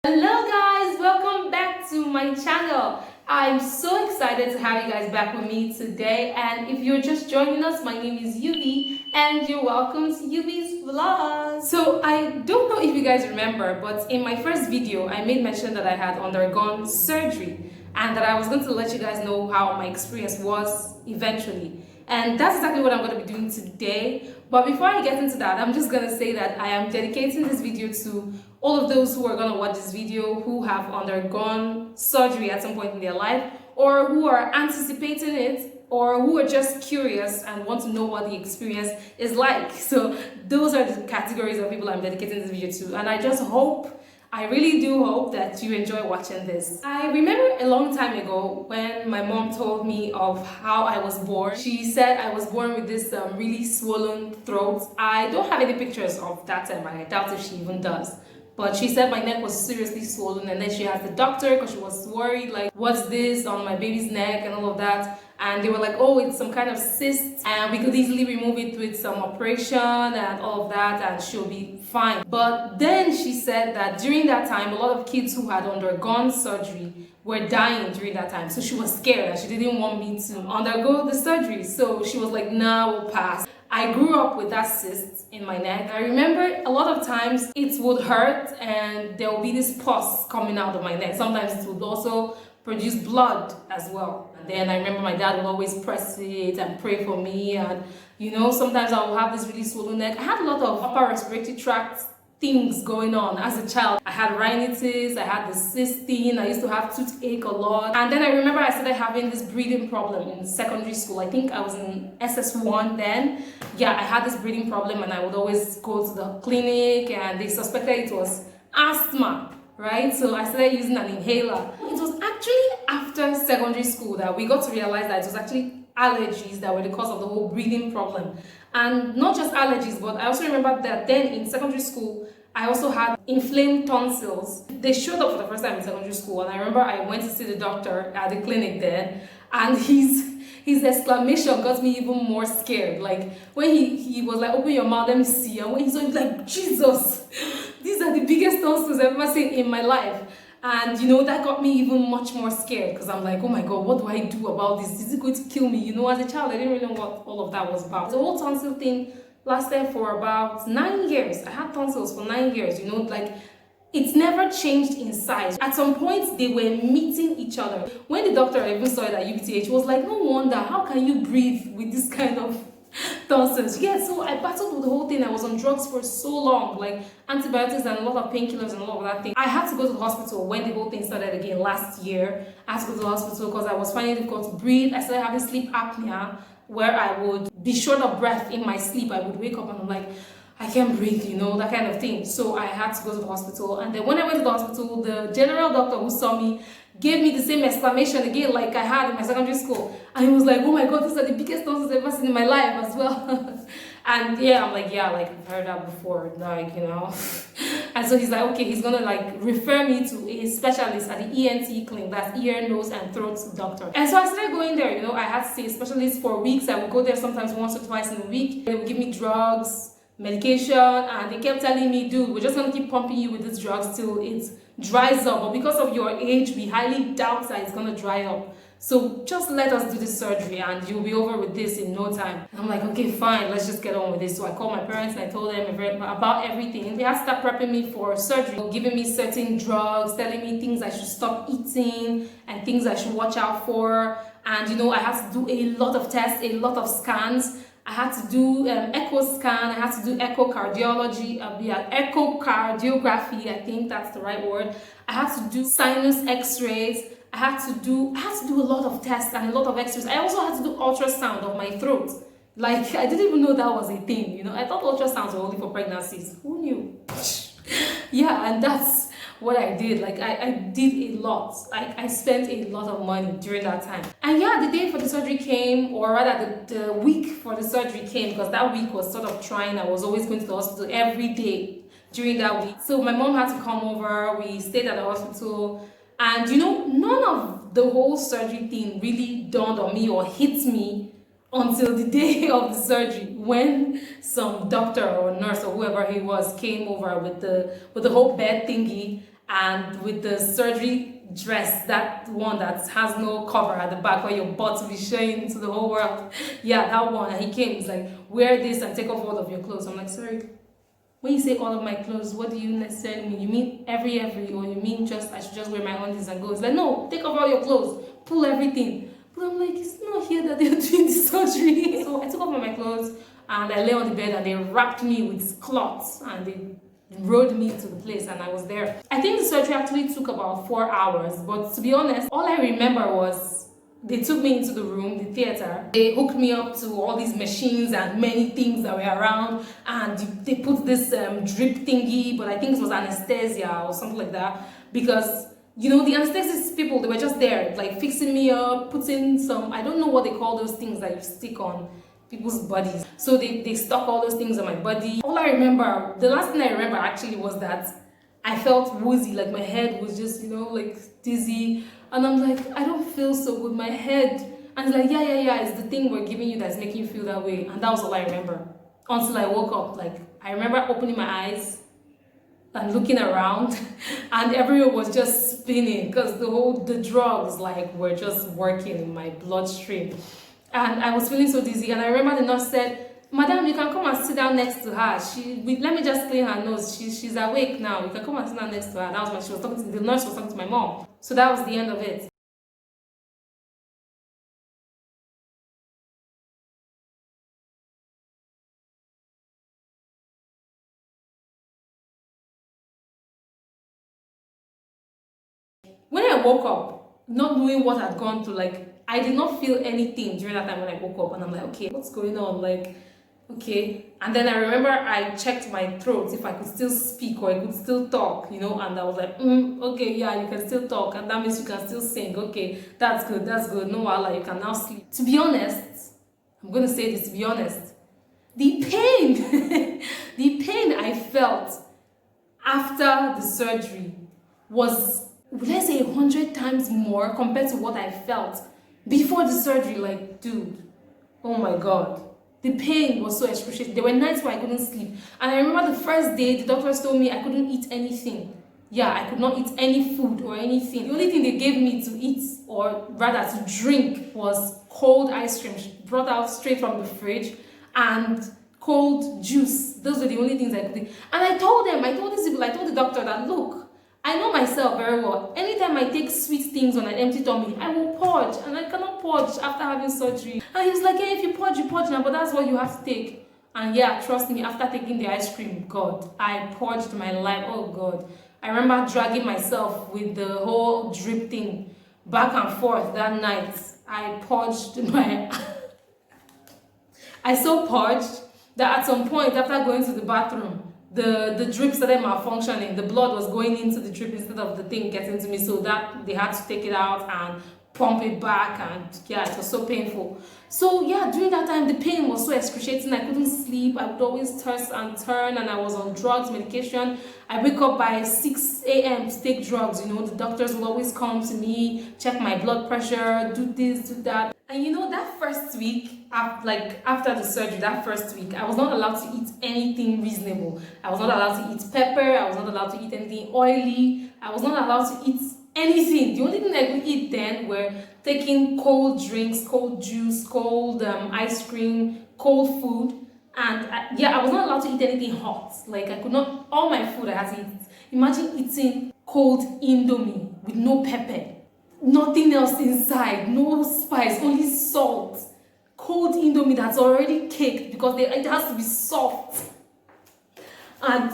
Hello guys, welcome back to my channel. I'm so excited to have you guys back with me today, and if you're just joining us, my name is Yubi and you're welcome to Yubi's vlog. So I don't know if you guys remember, but in my first video I made mention that I had undergone surgery and that I was going to let you guys know how my experience was eventually. And that's exactly what I'm going to be doing today. But before I get into that, I'm just going to say that I am dedicating this video to all of those who are going to watch this video who have undergone surgery at some point in their life, or who are anticipating it, or who are just curious and want to know what the experience is like. So those are the categories of people I'm dedicating this video to. And I really do hope that you enjoy watching this. I remember a long time ago when my mom told me of how I was born. She said I was born with this really swollen throat. I don't have any pictures of that time, and I doubt if she even does. But she said my neck was seriously swollen, and then she asked the doctor because she was worried, like, what's this on my baby's neck and all of that. And they were like, oh, it's some kind of cyst and we could easily remove it with some operation and all of that and she'll be fine. But then she said that during that time, a lot of kids who had undergone surgery were dying during that time. So she was scared and she didn't want me to undergo the surgery. So she was like, nah, we'll pass. I grew up with that cyst in my neck. I remember a lot of times it would hurt and there would be this pus coming out of my neck. Sometimes it would also produce blood as well. And then I remember my dad would always press it and pray for me, and sometimes I would have this really swollen neck. I had a lot of upper respiratory tract things going on as a child. I had rhinitis, I had the cyst thing, I used to have toothache a lot. And then I remember I started having this breathing problem in secondary school. I think I was in SS1 then. Yeah, I had this breathing problem and I would always go to the clinic and they suspected it was asthma. Right? So I started using an inhaler. It was actually after secondary school that we got to realize that it was actually allergies that were the cause of the whole breathing problem. And not just allergies, but I also remember that then in secondary school, I also had inflamed tonsils. They showed up for the first time in secondary school, and I remember I went to see the doctor at the clinic then, and his exclamation got me even more scared. Like when he was like, open your mouth, let me see. And when he saw it, like, Jesus, these are the biggest tonsils I've ever seen in my life. And that got me even much more scared, because I'm like, oh my God, what do I do about this? Is it going to kill me? As a child, I didn't really know what all of that was about. The whole tonsil thing lasted for about 9 years. I had tonsils for 9 years, like it's never changed in size. At some point, they were meeting each other. When the doctor even saw it at UBTH, he was like, no wonder, how can you breathe with this kind of tonsils? Yeah, so I battled with the whole thing. I was on drugs for so long, like antibiotics and a lot of painkillers and all of that thing. I had to go to the hospital when the whole thing started again last year. I had to go to the hospital because I was finding it difficult to breathe. I started having sleep apnea, where I would be short of breath in my sleep. I would wake up and I'm like, I can't breathe, that kind of thing. So I had to go to the hospital. And then when I went to the hospital, the general doctor who saw me gave me the same exclamation again like I had in my secondary school. And he was like, oh my God, these are the biggest tonsils I've ever seen in my life as well. And yeah, I'm like, yeah, like I've heard that before, like, And so he's like, okay, he's gonna like refer me to a specialist at the ENT clinic, that's ear, nose, and throat doctor. And so I started going there, I had to see a specialist for weeks. I would go there sometimes once or twice in a week. They would give me drugs, medication, and they kept telling me, dude, we're just gonna keep pumping you with these drugs till it dries up. But because of your age, we highly doubt that it's gonna dry up. So just let us do this surgery and you'll be over with this in no time. And I'm like, okay, fine, let's just get on with this. So I called my parents and I told them about everything. They had to start prepping me for surgery, giving me certain drugs, telling me things I should stop eating and things I should watch out for. And I had to do a lot of tests, a lot of scans. I had to do echo scan, I had to do echocardiography, I think that's the right word. I had to do sinus x-rays. I had to do a lot of tests and a lot of x-rays. I also had to do ultrasound of my throat. Like, I didn't even know that was a thing, I thought ultrasounds were only for pregnancies. Who knew? Yeah, and that's what I did. Like, I did a lot. I spent a lot of money during that time. And yeah, the day for the surgery came, or rather the week for the surgery came, because that week was sort of trying. I was always going to the hospital every day during that week. So my mom had to come over. We stayed at the hospital. And none of the whole surgery thing really dawned on me or hit me until the day of the surgery, when some doctor or nurse or whoever he was came over with the whole bed thingy and with the surgery dress, that one that has no cover at the back where your butt will be showing to the whole world. Yeah, that one. And he came, he's like, wear this and take off all of your clothes. I'm like, sorry, when you say all of my clothes, what do you necessarily mean? You mean every, or you mean just I should just wear my undies and go? It's like, no, take off all your clothes, pull everything. But I'm like, it's not here that they're doing the surgery. So I took off all my clothes and I lay on the bed and they wrapped me with cloths and they rode me to the place and I was there. I think the surgery actually took about 4 hours, but to be honest, all I remember was they took me into the room, the theater. They hooked me up to all these machines and many things that were around, and they put this drip thingy, but I think it was anesthesia or something like that, because you know the anesthetist people, they were just there like fixing me up, putting some, I don't know what they call those things that you stick on people's bodies. So they stuck all those things on my body. All I remember, the last thing I remember actually was that I felt woozy, like my head was just, you know, like dizzy. And I'm like, I don't feel so good, my head. And it's like, yeah, it's the thing we're giving you that's making you feel that way. And that was all I remember. Until I woke up, like, I remember opening my eyes and looking around and everyone was just spinning because the drugs like were just working in my bloodstream. And I was feeling so dizzy. And I remember the nurse said, Madam, you can come and sit down next to her. Let me just clean her nose. She's awake now. You can come and sit down next to her. That was when she was talking to the nurse was talking to my mom. So that was the end of it. When I woke up, not knowing what had gone through, like I did not feel anything during that time when I woke up, and I'm like, okay, what's going on? Like, okay. And then I remember I checked my throat if I could still speak or I could still talk, you know, and I was like, okay, yeah, you can still talk, and that means you can still sing. Okay, that's good, no Allah, you can now sleep. To be honest, I'm gonna say this, to be honest, the pain, the pain I felt after the surgery was, let's say, 100 times more compared to what I felt before the surgery. Like, dude, oh my God. The pain was so excruciating. There were nights where I couldn't sleep. And I remember the first day, the doctors told me I couldn't eat anything. Yeah, I could not eat any food or anything. The only thing they gave me to eat, or rather to drink, was cold ice cream brought out straight from the fridge and cold juice. Those were the only things I could eat. And I told these people, I told the doctor that, look, I know myself very well. Anytime I take sweet things on an empty tummy, I will purge, and I cannot purge after having surgery. And he was like, hey, if you purge now, but that's what you have to take. And yeah, trust me, after taking the ice cream, God, I purged my life. Oh God. I remember dragging myself with the whole drip thing back and forth that night. I purged my... I so purged that at some point after going to the bathroom, the drip started malfunctioning. The blood was going into the drip instead of the thing getting to me, so that they had to take it out and pump it back, and yeah, it was so painful. So yeah, during that time the pain was so excruciating. I couldn't sleep. I would always toss and turn, and I was on drugs, medication. I wake up by 6 a.m. to take drugs. You know, the doctors will always come to me, check my blood pressure, do this, do that. And you know, that first week, after the surgery, that first week, I was not allowed to eat anything reasonable. I was not allowed to eat pepper. I was not allowed to eat anything oily. I was not allowed to eat anything. The only thing I could eat then were taking cold drinks, cold juice, cold ice cream, cold food. And I was not allowed to eat anything hot. Like, I could not, all my food I had to eat. Imagine eating cold Indomie with no pepper. Nothing else inside, no spice, only salt. Cold Indomie that's already caked because it has to be soft. And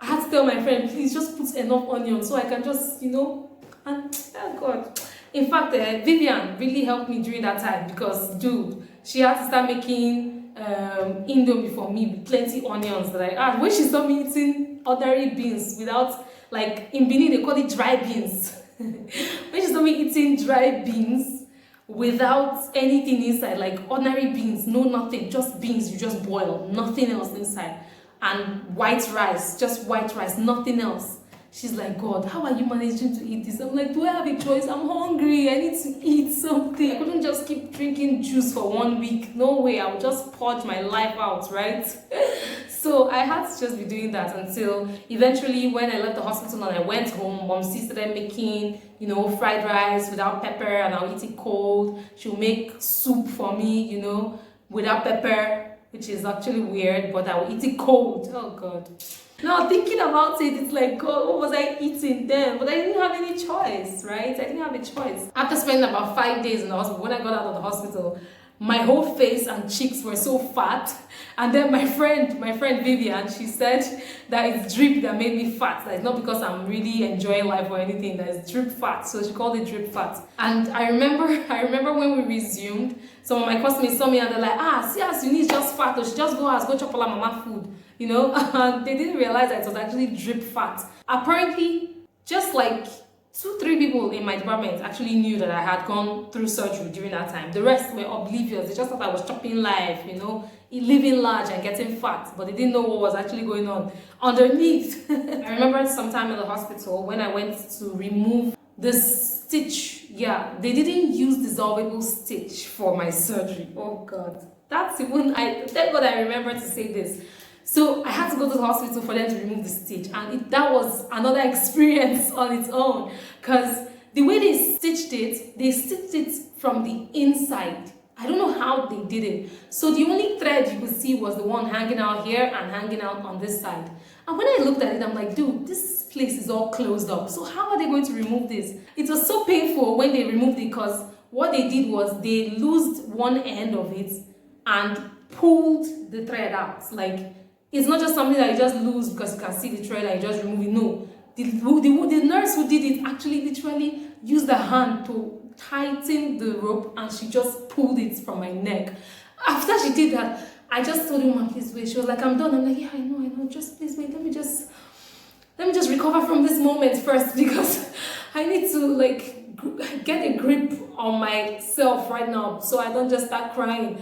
I had to tell my friend, please just put enough onion so I can just, you know, and oh God. In fact, Vivian really helped me during that time because, dude, she had to start making Indomie for me with plenty onions that I had. When she saw me eating ordinary beans without, like, in Benin they call it dry beans. When she saw me eating dry beans without anything inside, like ordinary beans, no nothing, just beans you just boil, nothing else inside, and white rice, just white rice, nothing else. She's like, God, how are you managing to eat this? I'm like, do I have a choice? I'm hungry. I need to eat something. I couldn't just keep drinking juice for 1 week. No way. I would just purge my life out, right? So I had to just be doing that until eventually when I left the hospital and I went home, Mom started making, you know, fried rice without pepper, and I'll eat it cold. She'll make soup for me, you know, without pepper, which is actually weird, but I will eat it cold. Oh God. Now thinking about it, it's like, God, what was I eating then? But I didn't have any choice, right? I didn't have a choice. After spending about 5 days in the hospital, when I got out of the hospital, my whole face and cheeks were so fat. And then my friend Vivian, she said that it's drip that made me fat. That it's not because I'm really enjoying life or anything, that it's drip fat. So she called it drip fat. And I remember when we resumed, some of my classmates saw me and they're like, see as you need just fat, or she just go chop all mama food, you know. And they didn't realize that it was actually drip fat. Apparently, just like 2-3 people in my department actually knew that I had gone through surgery during that time. The rest were oblivious. They just thought I was chopping life, you know, living large and getting fat, but they didn't know what was actually going on underneath. I remember sometime in the hospital when I went to remove the stitch. Yeah, they didn't use dissolvable stitch for my surgery. Oh God, that's even, thank God I remember to say this. So I had to go to the hospital for them to remove the stitch, and that was another experience on its own, because the way they stitched it from the inside. I don't know how they did it. So the only thread you could see was the one hanging out here and hanging out on this side. And when I looked at it, I'm like, dude, this place is all closed up. So how are they going to remove this? It was so painful when they removed it, because what they did was they loosed one end of it and pulled the thread out. Like, it's not just something that you just lose because you can see the thread and you just remove it. No. The nurse who did it actually literally used her hand to tighten the rope, and she just pulled it from my neck. After she did that, I just told him, please wait. She was like, I'm done. I'm like, yeah, I know. Just please wait. Let me just recover from this moment first, because I need to like get a grip on myself right now so I don't just start crying.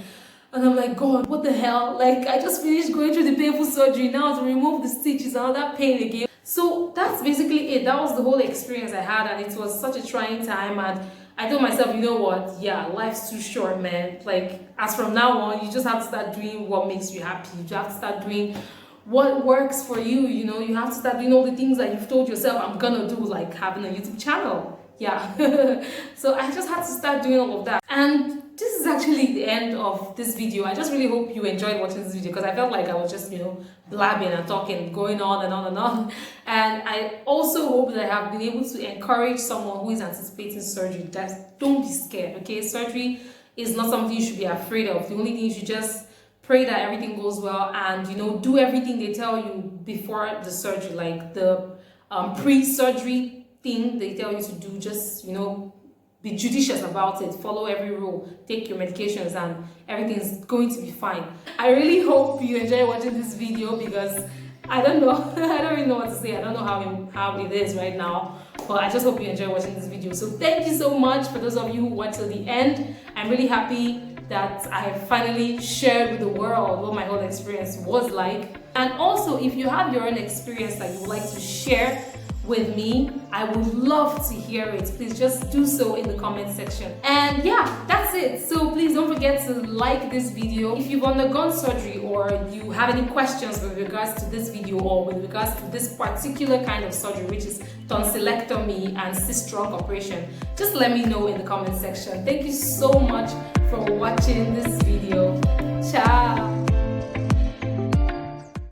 And I'm like, God, what the hell? Like, I just finished going through the painful surgery. Now to remove the stitch is another pain again. So that's basically it. That was the whole experience I had, and it was such a trying time. And I told myself, you know what? Yeah, life's too short, man. Like, as from now on, you just have to start doing what makes you happy. You have to start doing what works for you, you know. You have to start doing all the things that you've told yourself, I'm gonna do, like having a YouTube channel. Yeah. So I just had to start doing all of that. And this is actually the end of this video. I just really hope you enjoyed watching this video, because I felt like I was just, you know, blabbing and talking, going on and on and on. And I also hope that I have been able to encourage someone who is anticipating surgery that don't be scared, okay? Surgery is not something you should be afraid of. The only thing you should just pray that everything goes well, and, you know, do everything they tell you before the surgery, like the pre-surgery thing they tell you to do. Just, you know, be judicious about it, follow every rule, take your medications, and everything's going to be fine. I really hope you enjoy watching this video, because I don't know, I don't really know what to say. I don't know how it is right now, but I just hope you enjoy watching this video. So thank you so much for those of you who watched till the end. I'm really happy that I finally shared with the world what my whole experience was like. And also, if you have your own experience that you would like to share with me, I would love to hear it. Please just do so in the comment section. And yeah, that's it. So please don't forget to like this video. If you've undergone surgery, or you have any questions with regards to this video, or with regards to this particular kind of surgery, which is tonsillectomy and sistrunk operation, just let me know in the comment section. Thank you so much for watching this video. Ciao.